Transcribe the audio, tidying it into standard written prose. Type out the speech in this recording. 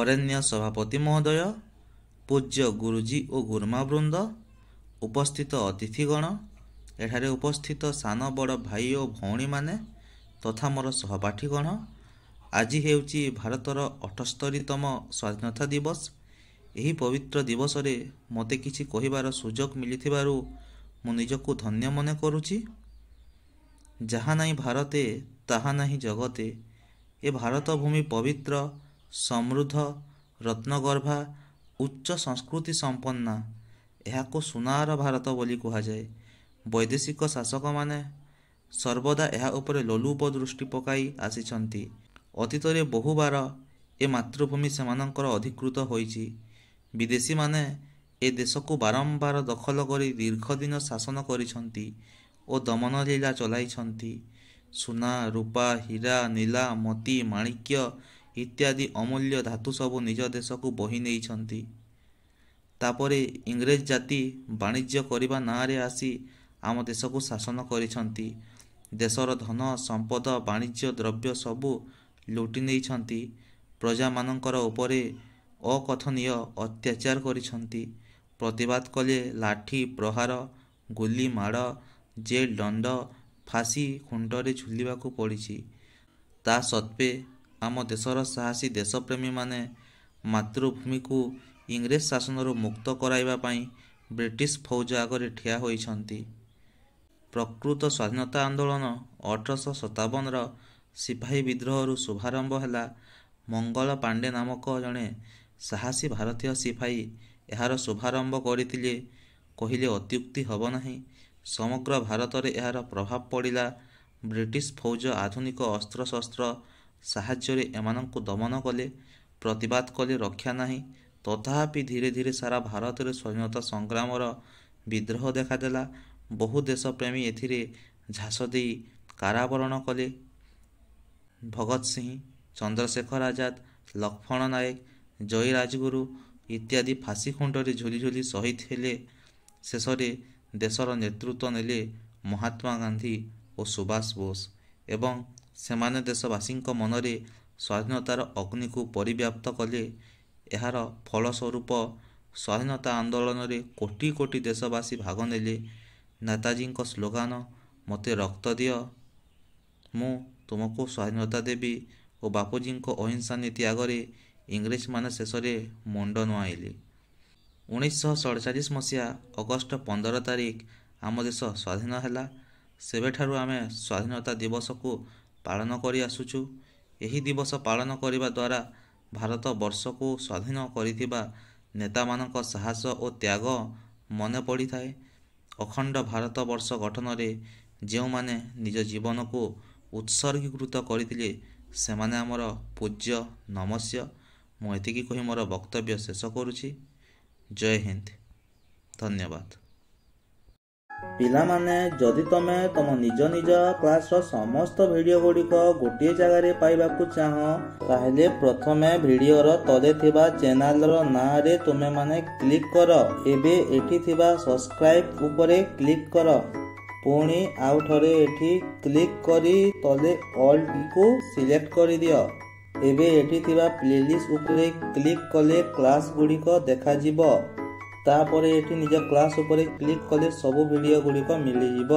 ବରେଣ୍ୟ ସଭାପତି ମହୋଦୟ, ପୂଜ୍ୟ ଗୁରୁଜୀ ଓ ଗୁରୁମାବୃନ୍ଦ, ଉପସ୍ଥିତ ଅତିଥିଗଣ, ଏଠାରେ ଉପସ୍ଥିତ ସାନ ବଡ଼ ଭାଇ ଓ ଭଉଣୀମାନେ ତଥା ମୋର ସହପାଠୀଗଣ, ଆଜି ହେଉଛି ଭାରତର 78ତମ ସ୍ୱାଧୀନତା ଦିବସ। ଏହି ପବିତ୍ର ଦିବସରେ ମୋତେ କିଛି କହିବାର ସୁଯୋଗ ମିଳିଥିବାରୁ ମୁଁ ନିଜକୁ ଧନ୍ୟ ମନେ କରୁଛି। ଯାହା ନାହିଁ ଭାରତେ ତାହା ନାହିଁ ଜଗତେ। ଏ ଭାରତ ଭୂମି ପବିତ୍ର, ସମୃଦ୍ଧ, ରତ୍ନଗର୍ଭା, ଉଚ୍ଚ ସଂସ୍କୃତି ସମ୍ପନ୍ନା। ଏହାକୁ ସୁନାର ଭାରତ ବୋଲି କୁହାଯାଏ। ବୈଦେଶିକ ଶାସକମାନେ ସର୍ବଦା ଏହା ଉପରେ ଲୋଲୁପ ଦୃଷ୍ଟି ପକାଇ ଆସିଛନ୍ତି। ଅତୀତରେ ବହୁବାର ଏ ମାତୃଭୂମି ସେମାନଙ୍କର ଅଧିକୃତ ହୋଇଛି। ବିଦେଶୀମାନେ ଏ ଦେଶକୁ ବାରମ୍ବାର ଦଖଲ କରି ଦୀର୍ଘଦିନ ଶାସନ କରିଛନ୍ତି ଓ ଦମନଲୀଳା ଚଳାଇଛନ୍ତି। ସୁନା, ରୂପା, ହୀରା, ନୀଲା, ମୋତି, ମାଣିକ୍ୟ ଇତ୍ୟାଦି ଅମୂଲ୍ୟ ଧାତୁ ସବୁ ନିଜ ଦେଶକୁ ବୋହି ନେଇଛନ୍ତି। ତାପରେ ଇଂରେଜ ଜାତି ବାଣିଜ୍ୟ କରିବା ନାଁରେ ଆସି ଆମ ଦେଶକୁ ଶାସନ କରିଛନ୍ତି। ଦେଶର ଧନ ସମ୍ପଦ, ବାଣିଜ୍ୟ ଦ୍ରବ୍ୟ ସବୁ ଲୁଟି ନେଇଛନ୍ତି। ପ୍ରଜାମାନଙ୍କର ଉପରେ ଅକଥନୀୟ ଅତ୍ୟାଚାର କରିଛନ୍ତି। ପ୍ରତିବାଦ କଲେ ଲାଠି ପ୍ରହାର, ଗୁଲି ମାଡ଼, ଜେଲ ଦଣ୍ଡ, ଫାଶୀ ଖୁଣ୍ଟରେ ଝୁଲିବାକୁ ପଡ଼ିଛି। ତା ସତ୍ତ୍ୱେ ଆମ ଦେଶର ସାହସୀ ଦେଶପ୍ରେମୀମାନେ ମାତୃଭୂମିକୁ ଇଂରେଜ ଶାସନରୁ ମୁକ୍ତ କରାଇବା ପାଇଁ ବ୍ରିଟିଶ ଫୌଜ ଆଗରେ ଠିଆ ହୋଇଛନ୍ତି। ପ୍ରକୃତ ସ୍ୱାଧୀନତା ଆନ୍ଦୋଳନ 1857ର ସିପାହୀ ବିଦ୍ରୋହରୁ ଶୁଭାରମ୍ଭ ହେଲା। ମଙ୍ଗଳ ପାଣ୍ଡେ ନାମକ ଜଣେ ସାହସୀ ଭାରତୀୟ ସିପାହୀ ଏହାର ଶୁଭାରମ୍ଭ କରିଥିଲେ କହିଲେ ଅତ୍ୟୁକ୍ତି ହେବ ନାହିଁ। ସମଗ୍ର ଭାରତରେ ଏହାର ପ୍ରଭାବ ପଡ଼ିଲା। ବ୍ରିଟିଶ ଫୌଜ ଆଧୁନିକ ଅସ୍ତ୍ରଶସ୍ତ୍ର ସାହାଯ୍ୟରେ ଏମାନଙ୍କୁ ଦମନ କଲେ। ପ୍ରତିବାଦ କଲେ ରକ୍ଷା ନାହିଁ। ତଥାପି ଧୀରେ ଧୀରେ ସାରା ଭାରତରେ ସ୍ୱାଧୀନତା ସଂଗ୍ରାମର ବିଦ୍ରୋହ ଦେଖାଦେଲା। ବହୁ ଦେଶପ୍ରେମୀ ଏଥିରେ ଝାସ ଦେଇ କାରାବରଣ କଲେ। ଭଗତ ସିଂ, ଚନ୍ଦ୍ରଶେଖର ଆଜାଦ, ଲକ୍ଷ୍ମଣ ନାୟକ, ଜୟୀ ରାଜଗୁରୁ ଇତ୍ୟାଦି ଫାଶୀ ଖୁଣ୍ଟରେ ଝୁଲି ଝୁଲି ଶହୀଦ ହେଲେ। ଶେଷରେ ଦେଶର ନେତୃତ୍ୱ ନେଲେ ମହାତ୍ମା ଗାନ୍ଧୀ ଓ ସୁଭାଷ ବୋଷ ଏବଂ ସେମାନେ ଦେଶବାସୀଙ୍କ ମନରେ ସ୍ୱାଧୀନତାର ଅଗ୍ନିକୁ ପରିବ୍ୟାପ୍ତ କଲେ। ଏହାର ଫଳସ୍ୱରୂପ ସ୍ୱାଧୀନତା ଆନ୍ଦୋଳନରେ କୋଟି କୋଟି ଦେଶବାସୀ ଭାଗ ନେଲେ। ନେତାଜୀଙ୍କ ସ୍ଲୋଗାନ "ମୋତେ ରକ୍ତ ଦିଅ, ମୁଁ ତୁମକୁ ସ୍ୱାଧୀନତା ଦେବି" ଓ ବାପୁଜୀଙ୍କ ଅହିଂସା ନୀତି ଆଗରେ ଇଂରେଜମାନେ ଶେଷରେ ମୁଣ୍ଡ ନୁଆଁଇଲେ। 1947 ମସିହା ଅଗଷ୍ଟ 15 ତାରିଖ ଆମ ଦେଶ ସ୍ୱାଧୀନ ହେଲା। ସେବେଠାରୁ ଆମେ ସ୍ୱାଧୀନତା ଦିବସକୁ ପାଳନ କରି ଆସୁଛୁ। ଏହି ଦିବସ ପାଳନ କରିବା ଦ୍ୱାରା ଭାରତ ବର୍ଷକୁ ସ୍ୱାଧୀନ କରିଥିବା ନେତାମାନଙ୍କ ସାହସ ଓ ତ୍ୟାଗ ମନେ ପଡ଼ିଥାଏ। ଅଖଣ୍ଡ ଭାରତ ବର୍ଷ ଗଠନରେ ଯେଉଁମାନେ ନିଜ ଜୀବନକୁ ଉତ୍ସର୍ଗୀକୃତ କରିଥିଲେ ସେମାନେ ଆମର ପୂଜ୍ୟ ନମସ୍ୟ। ମୁଁ ଏତିକି କହି ମୋର ବକ୍ତବ୍ୟ ଶେଷ କରୁଛି। ଜୟ ହିନ୍ଦ। ଧନ୍ୟବାଦ। ପିଲାମାନେ, ଯଦି ତମେ ତମ ନିଜ ନିଜ କ୍ଲାସର ସମସ୍ତ ଭିଡ଼ିଓ ଗୁଡ଼ିକ ଗୋଟିଏ ଜାଗାରେ ପାଇବାକୁ ଚାହଁ, ତାହେଲେ ପ୍ରଥମେ ଭିଡ଼ିଓର ତଳେ ଥିବା ଚ୍ୟାନେଲର ନାଁରେ ତୁମେମାନେ କ୍ଲିକ୍ କର। ଏବେ ଏଠି ଥିବା ସବସ୍କ୍ରାଇବ୍ ଉପରେ କ୍ଲିକ୍ କର। ପୁଣି ଆଉ ଥରେ ଏଠି କ୍ଲିକ୍ କରି ତଳେ ଅଲ୍କୁ ସିଲେକ୍ଟ କରିଦିଅ। ଏବେ ଏଠି ଥିବା ପ୍ଲେଲିଷ୍ଟ ଉପରେ କ୍ଲିକ୍ କଲେ କ୍ଲାସ୍ ଗୁଡ଼ିକ ଦେଖାଯିବ। ତାପରେ ଏଠି ନିଜ କ୍ଲାସ୍ ଉପରେ କ୍ଲିକ୍ କଲେ ସବୁ ଭିଡ଼ିଓ ଗୁଡ଼ିକ ମିଳିଯିବ।